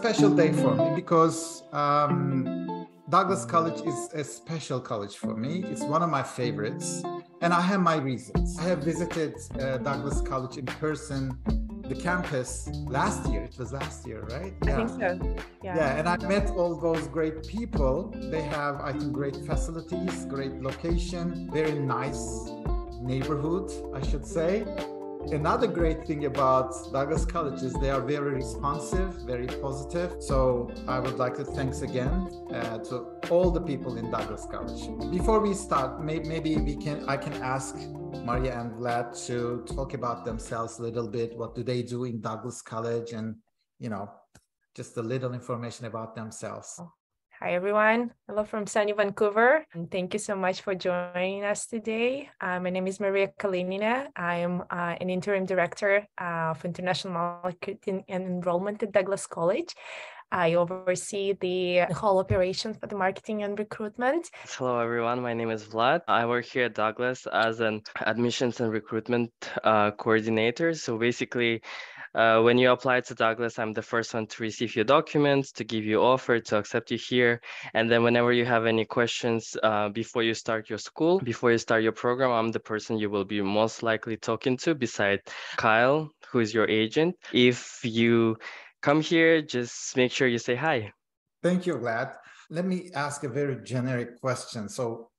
special day for me because Douglas College is a special college for me. It's one of my favorites, and I have my reasons. I have visited Douglas College in person, the campus last year. It was last year, right? I think so. Yeah, and I met all those great people. They have, I think, great facilities, great location, very nice neighborhood, I should say. Another great thing about Douglas College is they are very responsive, very positive. So I would like to thanks again to all the people in Douglas College. Before we start, maybe I can ask Maria and Vlad to talk about themselves a little bit. What do they do in Douglas College, and just a little information about themselves. Hi, everyone. Hello from sunny Vancouver. And thank you so much for joining us today. My name is Maria Kalinina. I am an interim director of international marketing and enrollment at Douglas College. I oversee the whole operation for the marketing and recruitment. Hello, everyone. My name is Vlad. I work here at Douglas as an admissions and recruitment coordinator. So basically, when you apply to Douglas, I'm the first one to receive your documents, to give you offer, to accept you here. And then whenever you have any questions before you start your school, before you start your program, I'm the person you will be most likely talking to beside Kyle, who is your agent. If you come here, just make sure you say hi. Thank you, Vlad. Let me ask a very generic question. So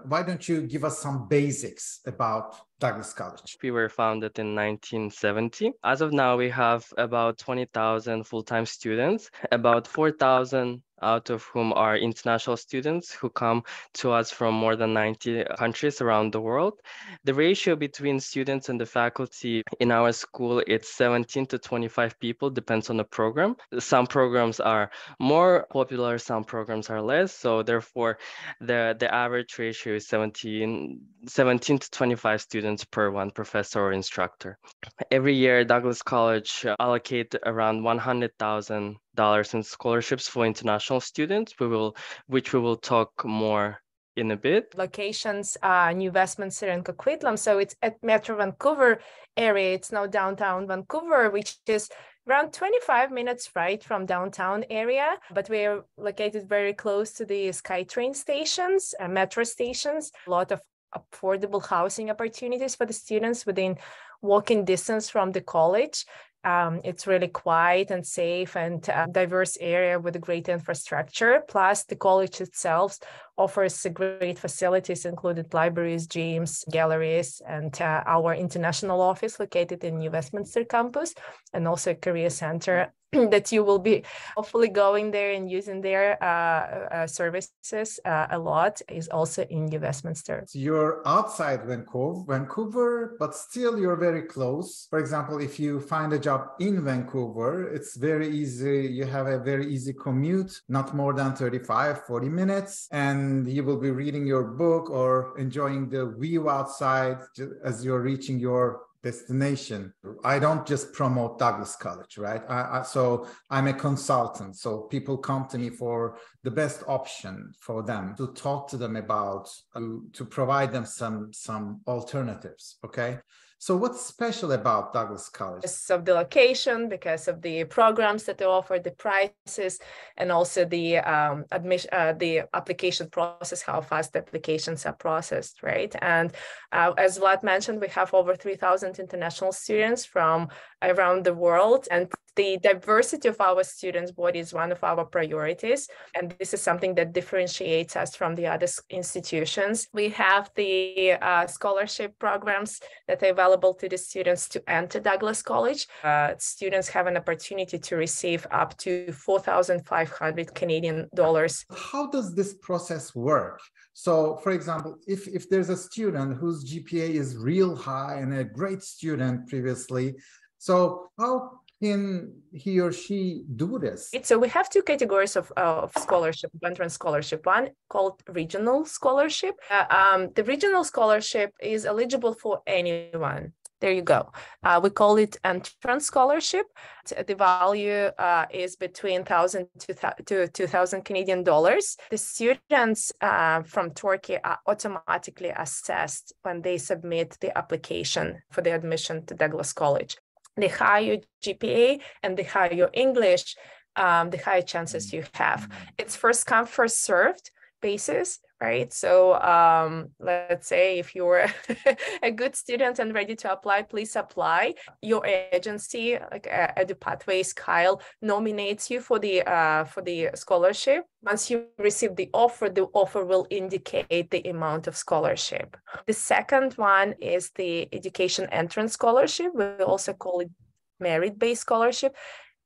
why don't you give us some basics about Douglas College? We were founded in 1970. As of now, we have about 20,000 full-time students, about 4,000 out of whom are international students who come to us from more than 90 countries around the world. The ratio between students and the faculty in our school, it's 17 to 25 people, depends on the program. Some programs are more popular, some programs are less. So therefore, the average ratio is 17 to 25 students per one professor or instructor. Every year, Douglas College allocate around $100,000 in scholarships for international students, which we will talk more in a bit. Locations, New Westminster and Coquitlam. So it's at Metro Vancouver area. It's now downtown Vancouver, which is around 25 minutes right from downtown area, but we're located very close to the SkyTrain stations, metro stations. A lot of affordable housing opportunities for the students within walking distance from the college. It's really quiet and safe and diverse area with a great infrastructure. Plus, the college itself offers great facilities, including libraries, gyms, galleries, and our international office located in New Westminster campus, and also a career center that you will be hopefully going there and using their services a lot is also in New Westminster. So you're outside Vancouver, but still you're very close. For example, if you find a job in Vancouver, it's very easy. You have a very easy commute, not more than 40 minutes, and you will be reading your book or enjoying the view outside as you're reaching your destination. I don't just promote Douglas College, right? So I'm a consultant. So people come to me for the best option for them, to talk to them about, to provide them some alternatives, okay? So what's special about Douglas College? Because of the location, because of the programs that they offer, the prices, and also the the application process, how fast the applications are processed, right? And as Vlad mentioned, we have over 3,000 international students from around the world, and the diversity of our students' body is one of our priorities, and this is something that differentiates us from the other institutions. We have the scholarship programs that are available to the students to enter Douglas College. Students have an opportunity to receive up to 4,500 Canadian dollars. How does this process work? So, for example, if there's a student whose GPA is real high and a great student previously, so how can he or she do this? So we have two categories of scholarship, entrance scholarship. One called regional scholarship. The regional scholarship is eligible for anyone. There you go. We call it entrance scholarship. The value is between 1,000 to 2,000 Canadian dollars. The students from Turkey are automatically assessed when they submit the application for the admission to Douglas College. The higher GPA and the higher English, the higher chances you have. It's first come, first served basis, right? So let's say if you're a good student and ready to apply, please apply. Your agency, like Edu Pathways, Kyle, nominates you for the scholarship. Once you receive the offer will indicate the amount of scholarship. The second one is the Education Entrance Scholarship. We also call it merit-based scholarship.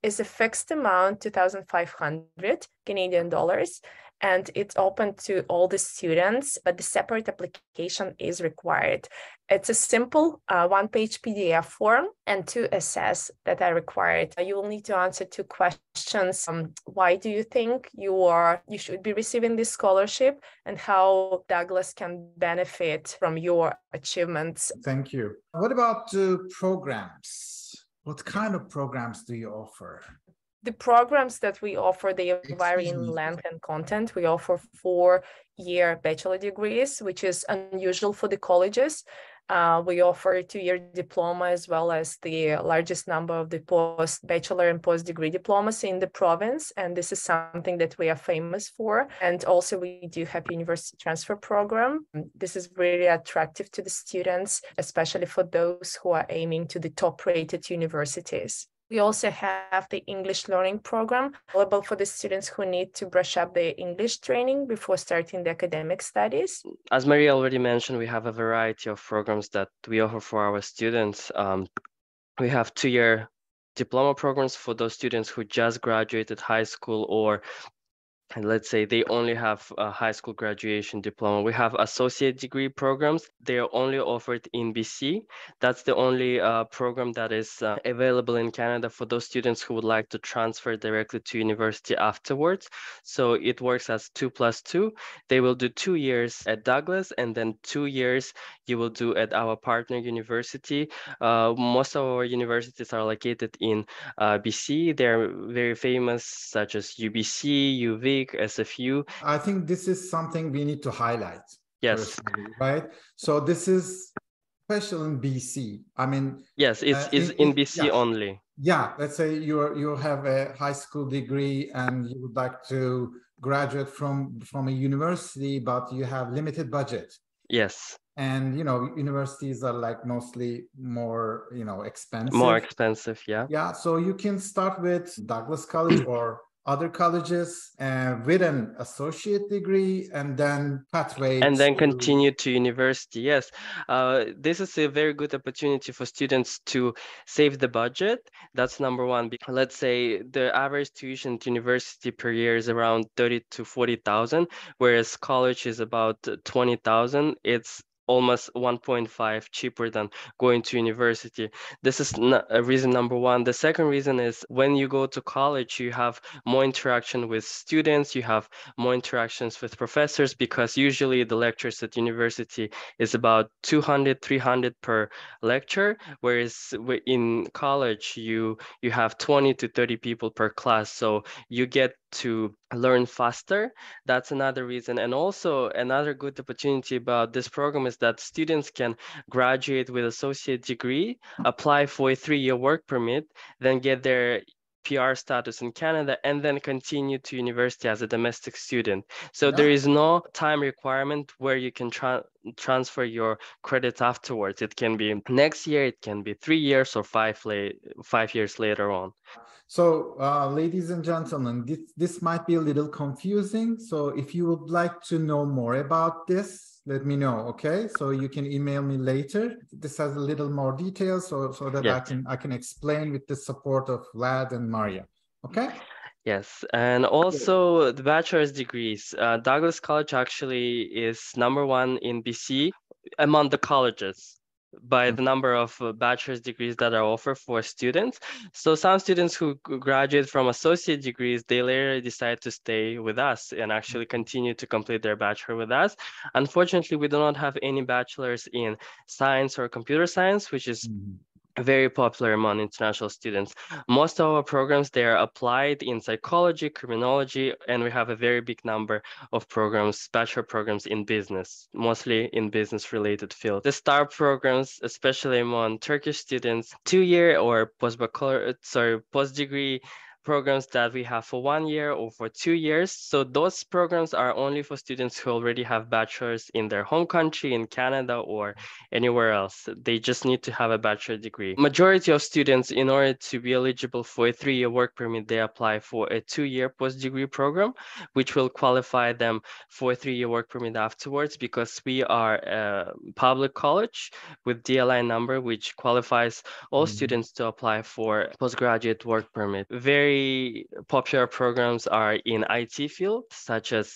Is a fixed amount, 2,500 Canadian dollars, and it's open to all the students, but the separate application is required. It's a simple one-page PDF form and 2 essays that are required. You will need to answer 2 questions. Why do you think you should be receiving this scholarship, and how Douglas can benefit from your achievements? Thank you. What about programs? What kind of programs do you offer? The programs that we offer, they vary in length and content. We offer 4-year bachelor degrees, which is unusual for the colleges. We offer a 2-year diploma, as well as the largest number of the bachelor and post-degree diplomas in the province. And this is something that we are famous for. And also we do have university transfer program. This is really attractive to the students, especially for those who are aiming to the top-rated universities. We also have the English learning program available for the students who need to brush up their English training before starting the academic studies. As Maria already mentioned, we have a variety of programs that we offer for our students. We have 2-year diploma programs for those students who just graduated high school, or and let's say they only have a high school graduation diploma. We have associate degree programs. They are only offered in BC. That's the only program that is available in Canada for those students who would like to transfer directly to university afterwards. So it works as 2+2. They will do 2 years at Douglas, and then 2 years you will do at our partner university. Most of our universities are located in BC. They're very famous, such as UBC, UV, SFU. I think this is something we need to highlight. Yes. Personally, right? So this is special in BC. I mean, yes, it's in BC yeah. only. Yeah, let's say you have a high school degree and you would like to graduate from a university, but you have limited budget. Yes. And universities are like mostly more expensive. More expensive, yeah. Yeah, so you can start with Douglas College or other colleges with an associate degree, and then pathway. And then continue to university, yes. This is a very good opportunity for students to save the budget. That's number one. Let's say the average tuition at university per year is around 30 to 40,000, whereas college is about 20,000. It's almost 1.5 cheaper than going to university. This is reason number one. The second reason is when you go to college, you have more interaction with students, you have more interactions with professors, because usually the lectures at university is about 200, 300 per lecture, whereas in college, you have 20 to 30 people per class. So you get to learn faster. That's another reason. And also another good opportunity about this program is that students can graduate with associate degree, apply for a 3-year work permit, then get their PR status in Canada, and then continue to university as a domestic student. So there is no time requirement where you can transfer your credits afterwards. It can be next year, it can be 3 years, or 5 years later on. So ladies and gentlemen, this might be a little confusing. So if you would like to know more about this, let me know, okay? So you can email me later. This has a little more details so that yes. I can explain with the support of Vlad and Maria, okay? Yes, and also the bachelor's degrees. Douglas College actually is #1 in BC among the colleges by the number of bachelor's degrees that are offered for students. So some students who graduate from associate degrees, they later decide to stay with us and actually continue to complete their bachelor with us. Unfortunately, we do not have any bachelors in science or computer science, which is very popular among international students. Most of our programs, they are applied in psychology, criminology, and we have a very big number of programs, bachelor programs in business, mostly in business-related fields. The STAR programs, especially among Turkish students, 2-year or post-degree programs that we have for 1 year or for 2 years. So those programs are only for students who already have bachelor's in their home country, in Canada or anywhere else. They just need to have a bachelor degree. Majority of students, in order to be eligible for a 3-year work permit, they apply for a 2-year post-degree program, which will qualify them for a 3-year work permit afterwards, because we are a public college with DLI number, which qualifies all students to apply for postgraduate work permit. Very popular programs are in IT field, such as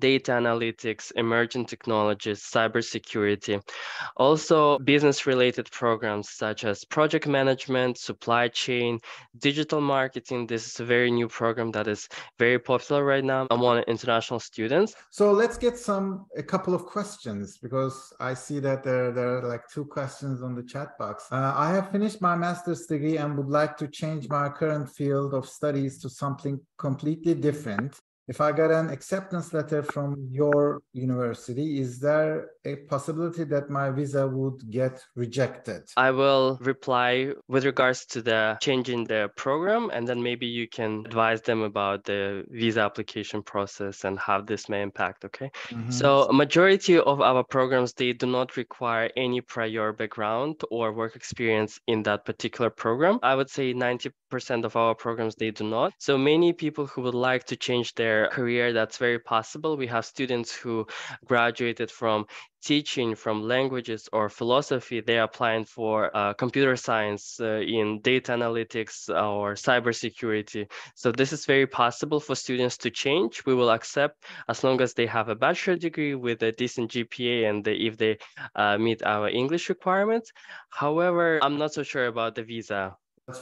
data analytics, emerging technologies, cybersecurity. Also, business-related programs such as project management, supply chain, digital marketing. This is a very new program that is very popular right now among international students. So let's get a couple of questions, because I see that there are like 2 questions on the chat box. I have finished my master's degree and would like to change my current field of studies to something completely different. If I got an acceptance letter from your university, is there a possibility that my visa would get rejected? I will reply with regards to the change in the program, and then maybe you can advise them about the visa application process and how this may impact, okay? So a majority of our programs, they do not require any prior background or work experience in that particular program. I would say 90% of our programs, they do not. So many people who would like to change their career, that's very possible. We have students who graduated from teaching, from languages or philosophy. They're applying for computer science in data analytics or cybersecurity. So this is very possible for students to change. We will accept as long as they have a bachelor degree with a decent GPA and if they meet our English requirements. However, I'm not so sure about the visa.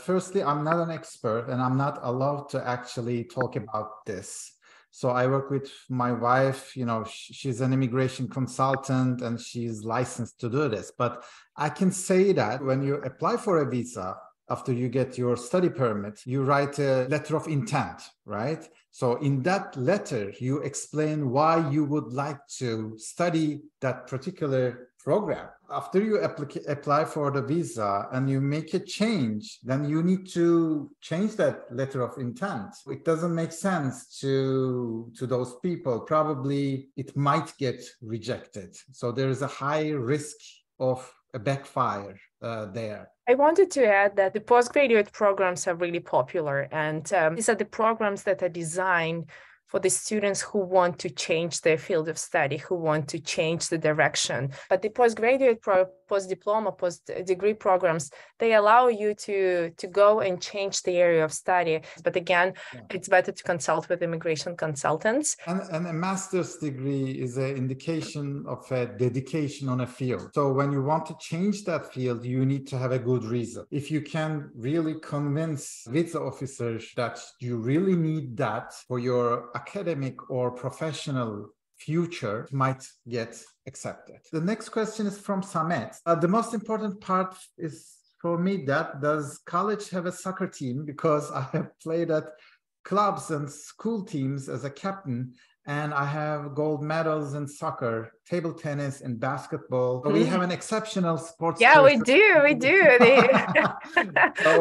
Firstly, I'm not an expert and I'm not allowed to actually talk about this. So I work with my wife, she's an immigration consultant and she's licensed to do this. But I can say that when you apply for a visa, after you get your study permit, you write a letter of intent, right? So in that letter, you explain why you would like to study that particular program. After you apply for the visa and you make a change, then you need to change that letter of intent. It doesn't make sense to those people. Probably it might get rejected. So there is a high risk of a backfire there. I wanted to add that the postgraduate programs are really popular, and these are the programs that are designed for the students who want to change their field of study, who want to change the direction. But the postgraduate, post-diploma, post-degree programs, they allow you to go and change the area of study. But again, it's better to consult with immigration consultants. And a master's degree is an indication of a dedication on a field. So when you want to change that field, you need to have a good reason. If you can really convince visa officers that you really need that for your academic or professional future, might get accepted. The next question is from Samet. The most important part is for me that does college have a soccer team? Because I have played at clubs and school teams as a captain, and I have gold medals in soccer, table tennis, and basketball. We have an exceptional sports. Yeah, we do.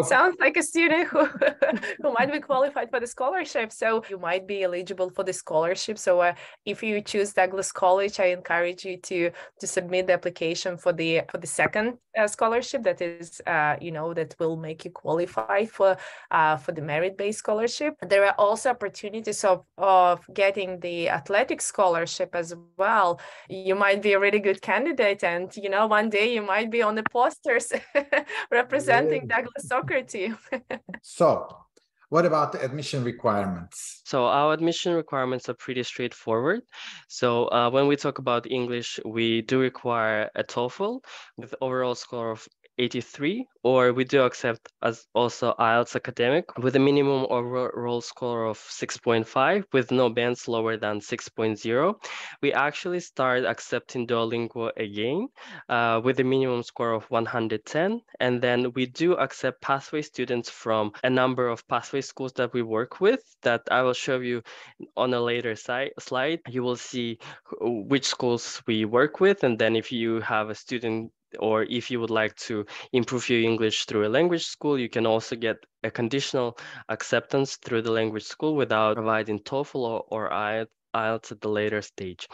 Sounds like a student who might be qualified for the scholarship. So you might be eligible for the scholarship. So if you choose Douglas College, I encourage you to submit the application for the second scholarship. That is, that will make you qualify for the merit-based scholarship. There are also opportunities of getting the athletic scholarship as well. You might be a really good candidate, and one day you might be on the posters representing Douglas soccer team. So what about the admission requirements? So our admission requirements are pretty straightforward. So when we talk about English, we do require a TOEFL with overall score of 83, or we do accept as also IELTS academic with a minimum overall score of 6.5 with no bands lower than 6.0. We actually start accepting Duolingo again with a minimum score of 110. And then we do accept pathway students from a number of pathway schools that we work with that I will show you on a later slide. You will see which schools we work with. And then if you have a student or if you would like to improve your English through a language school, you can also get a conditional acceptance through the language school without providing TOEFL or IELTS at the later stage.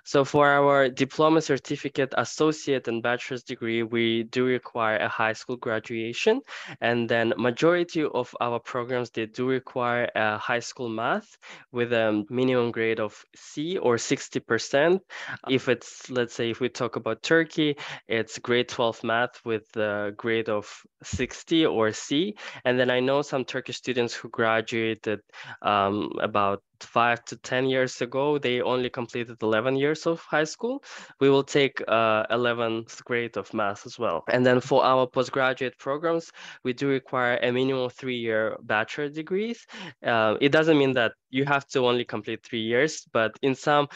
So for our diploma, certificate, associate, and bachelor's degree, we do require a high school graduation. And then majority of our programs, they do require a high school math with a minimum grade of C or 60%. If it's, let's say, if we talk about Turkey, it's grade 12 math with a grade of 60 or C. And then I know some Turkish students who graduated about 5 to 10 years ago, they only completed 11 years of high school. We will take 11th grade of math as well. And then for our postgraduate programs, we do require a minimum 3-year bachelor degrees. It doesn't mean that you have to only complete 3 years, but in some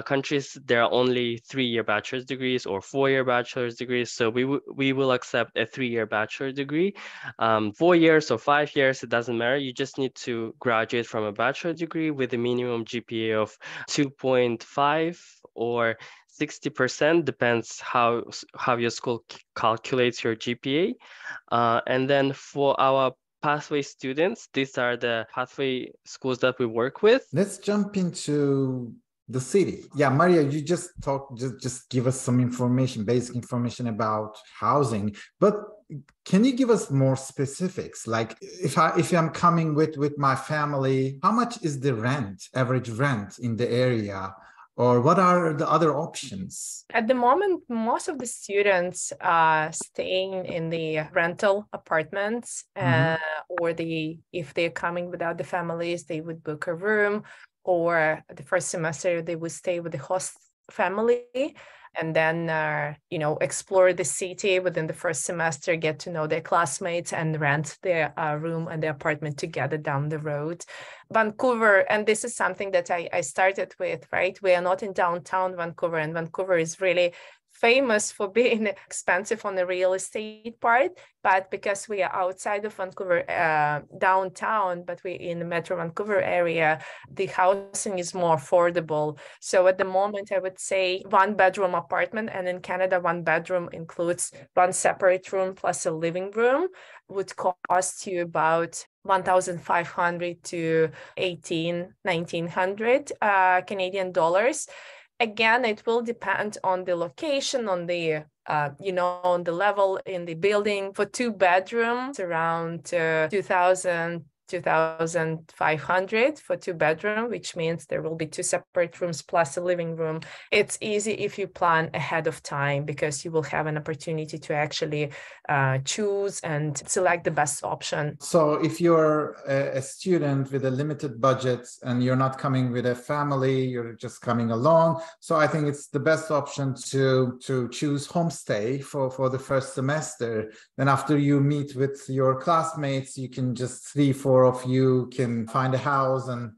countries, there are only 3-year bachelor's degrees or 4-year bachelor's degrees. So we will accept a 3-year bachelor degree. 4 years or 5 years, it doesn't matter. You just need to graduate from a bachelor degree with a minimum GPA of 2.5 or 60%, depends how your school calculates your GPA. And then for our pathway students, these are the pathway schools that we work with. Let's jump into the city. Yeah, Maria, you just give us some information, basic information about housing, but can you give us more specifics? Like if I'm coming with my family, how much is the average rent in the area? Or what are the other options? At the moment, most of the students are staying in the rental apartments, or if they're coming without the families, they would book a room, or the first semester they would stay with the host family. And then, explore the city within the first semester, get to know their classmates and rent their room and their apartment together down the road. Vancouver, and this is something that I started with, right? We are not in downtown Vancouver, and Vancouver is really famous for being expensive on the real estate part, but because we are outside of Vancouver downtown, but we're in the Metro Vancouver area, the housing is more affordable. So at the moment, I would say 1-bedroom apartment, and in Canada, 1 bedroom includes 1 separate room plus a living room, would cost you about 1,500 to 1,900 Canadian dollars. Again, it will depend on the location, on the on the level in the building. For 2 bedrooms, around 2,500 for 2 bedroom, which means there will be 2 separate rooms plus a living room. It's easy if you plan ahead of time, because you will have an opportunity to actually choose and select the best option. So if you're a student with a limited budget and you're not coming with a family, you're just coming alone. So I think it's the best option to choose homestay for the first semester. Then after you meet with your classmates, you can just 3-4 of you can find a house and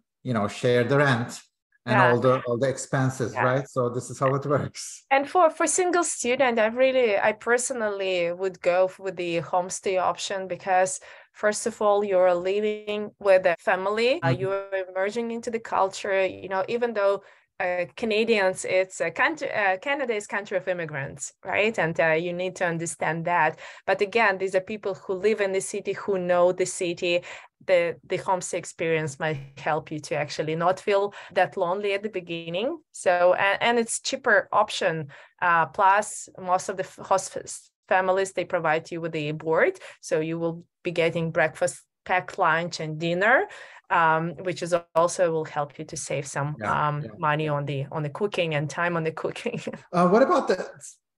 share the rent and all the expenses, right? So this is how it works. And for single student, I personally would go with the homestay option, because first of all, you're living with a family, you're emerging into the culture, even though Canadians, it's a country, Canada is a country of immigrants, right? And you need to understand that. But again, these are people who live in the city, who know the city. The homestay experience might help you to actually not feel that lonely at the beginning. So, and it's cheaper option. Plus, most of the host families, they provide you with a board. So you will be getting breakfast, packed lunch, and dinner. Which is also will help you to save some money on the cooking and time on the cooking. What about the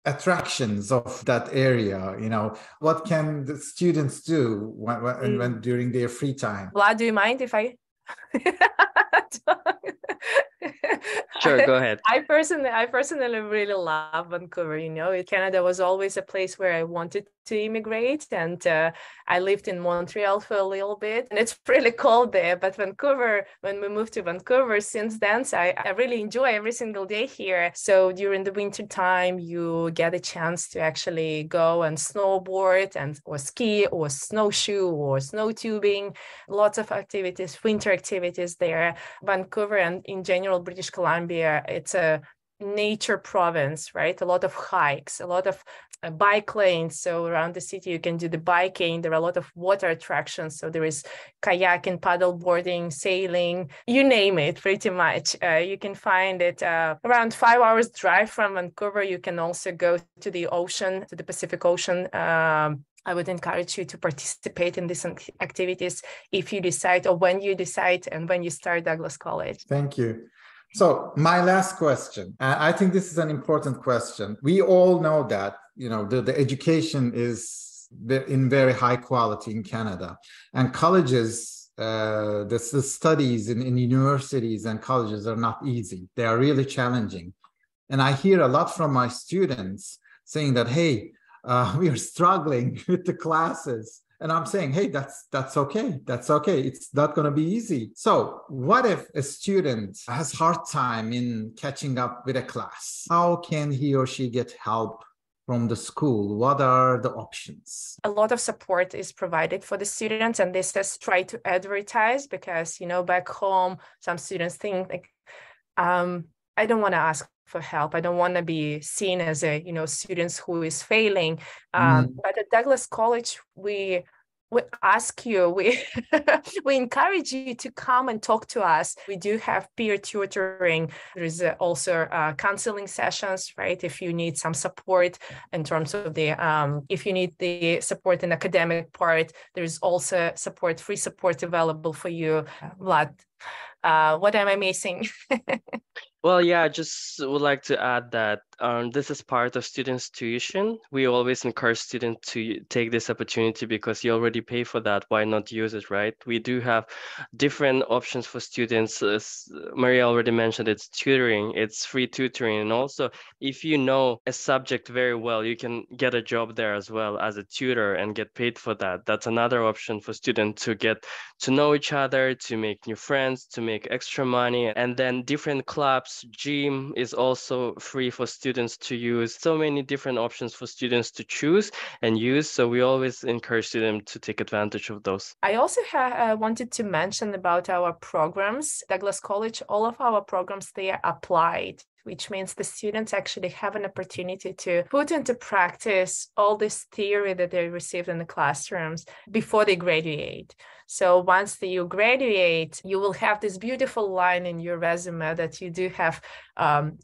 attractions of that area? What can the students do when during their free time? Vlad, do you mind if I? Sure, go ahead. I personally really love Vancouver. Canada was always a place where I wanted to immigrate, and I lived in Montreal for a little bit, and it's really cold there. But Vancouver, when we moved to Vancouver, since then, so I really enjoy every single day here. So during the winter time, you get a chance to actually go and snowboard or ski or snowshoe or snow tubing. Lots of activities, winter activities there. Vancouver and in general British Columbia, it's a nature province, right? A lot of hikes, a lot of bike lanes. So around the city, you can do the biking. There are a lot of water attractions. So there is kayaking, paddle boarding, sailing, you name it, pretty much. You can find it around 5 hours drive from Vancouver. You can also go to the ocean, to the Pacific Ocean. I would encourage you to participate in these activities if you decide, or when you decide, and when you start Douglas College. Thank you. So my last question, I think this is an important question. We all know that, the education is in very high quality in Canada, and colleges, the studies in universities and colleges are not easy. They are really challenging. And I hear a lot from my students saying that, hey, we are struggling with the classes. And I'm saying, hey, that's okay. That's okay. It's not going to be easy. So what if a student has hard time in catching up with a class? How can he or she get help from the school? What are the options? A lot of support is provided for the students, and this is try to advertise because, back home, some students think like, I don't want to ask for help. I don't want to be seen as a, students who is failing. But at Douglas College, we ask you, we encourage you to come and talk to us. We do have peer tutoring. There is also counseling sessions, right? If you need some support in terms of if you need the support in academic part, there is also free support available for you. Vlad, what am I missing? Well, yeah, I just would like to add that this is part of students' tuition. We always encourage students to take this opportunity because you already pay for that. Why not use it, right? We do have different options for students. As Maria already mentioned, it's tutoring, it's free tutoring. And also, if you know a subject very well, you can get a job there as well as a tutor and get paid for that. That's another option for students to get to know each other, to make new friends, to make extra money. And then different clubs, gym is also free for students to use. So many different options for students to choose and use. So we always encourage them to take advantage of those. I also wanted to mention about our programs. Douglas College, all of our programs, they are applied, which means the students actually have an opportunity to put into practice all this theory that they received in the classrooms before they graduate. So once you graduate, you will have this beautiful line in your resume that you do have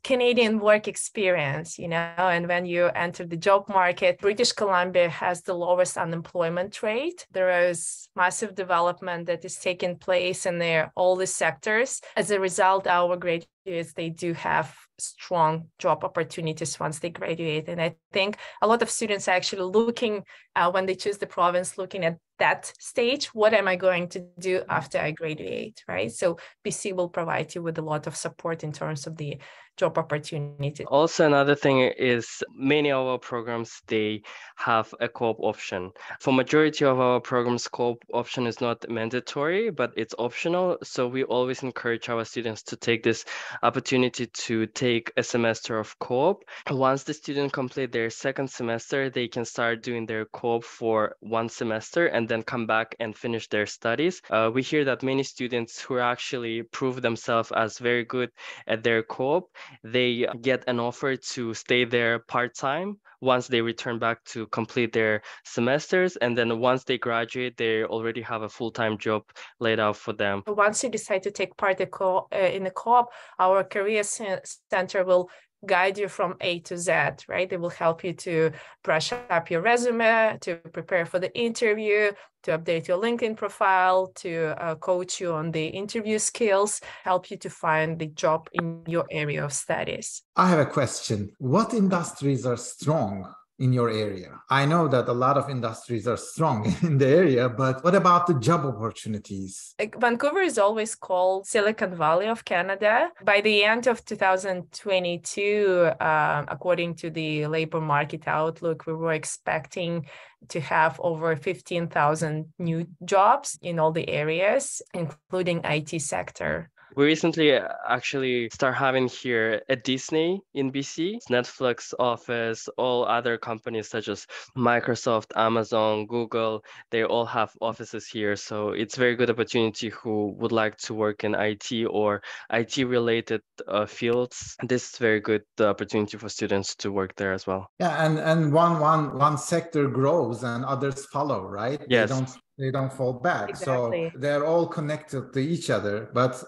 Canadian work experience, and when you enter the job market, British Columbia has the lowest unemployment rate. There is massive development that is taking place in all the sectors. As a result, our graduates, they do have strong job opportunities once they graduate. And I think a lot of students are actually looking, when they choose the province, looking at that stage, what am I going to do after I graduate, right? So BC will provide you with a lot of support in terms of the job opportunity. Also, another thing is many of our programs, they have a co-op option. For majority of our programs, co-op option is not mandatory, but it's optional. So we always encourage our students to take this opportunity to take a semester of co-op. Once the student complete their second semester, they can start doing their co-op for one semester and then come back and finish their studies. We hear that many students who actually prove themselves as very good at their co-op, they get an offer to stay there part-time once they return back to complete their semesters. And then once they graduate, they already have a full-time job laid out for them. Once you decide to take part in the co-op, our career center will guide you from A to Z, right? They will help you to brush up your resume, to prepare for the interview, to update your LinkedIn profile, to coach you on the interview skills, help you to find the job in your area of studies. I have a question. What industries are strong in your area? I know that a lot of industries are strong in the area, but what about the job opportunities? Vancouver is always called Silicon Valley of Canada. By the end of 2022, according to the labor market outlook, we were expecting to have over 15,000 new jobs in all the areas, including IT sector. We recently actually start having here a Disney in BC, Netflix, Office, all other companies such as Microsoft, Amazon, Google, they all have offices here. So it's very good opportunity who would like to work in IT or IT related fields. This is very good opportunity for students to work there as well. Yeah, and one sector grows and others follow, right? Yes. They don't fall back. Exactly. So they're all connected to each other. But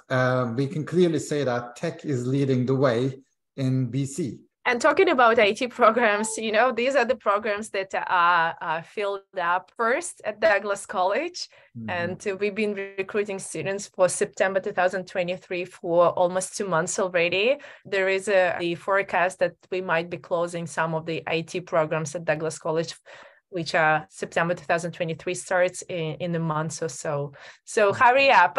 we can clearly say that tech is leading the way in BC. And talking about IT programs, you know, these are the programs that are filled up first at Douglas College. Mm-hmm. And we've been recruiting students for September 2023 for almost 2 months already. There is the forecast that we might be closing some of the IT programs at Douglas College, which September 2023 starts in a month or so. So hurry up.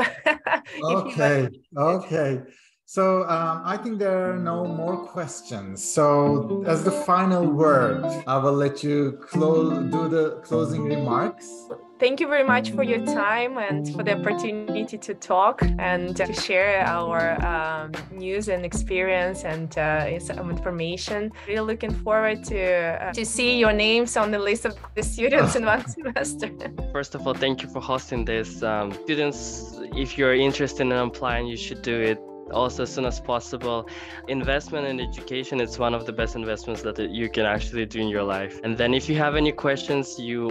Okay. So I think there are no more questions. So as the final word, I will let you do the closing remarks. Thank you very much for your time and for the opportunity to talk and to share our news and experience and some information. Really looking forward to see your names on the list of the students in one semester. First of all, thank you for hosting this. Students, if you're interested in applying, you should do it also as soon as possible. Investment in education, it's one of the best investments that you can actually do in your life. And then if you have any questions, you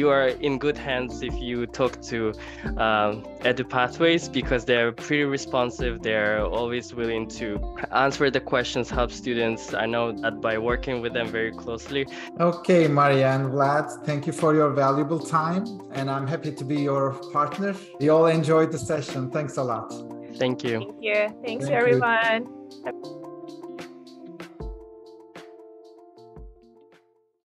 are in good hands if you talk to Edu Pathways, because they're pretty responsive. They're always willing to answer the questions, help students. I know that by working with them very closely. Okay, Maria and Vlad, thank you for your valuable time, and I'm happy to be your partner. We all enjoyed the session. Thanks a lot. Thank you. Thank you. Thanks, everyone.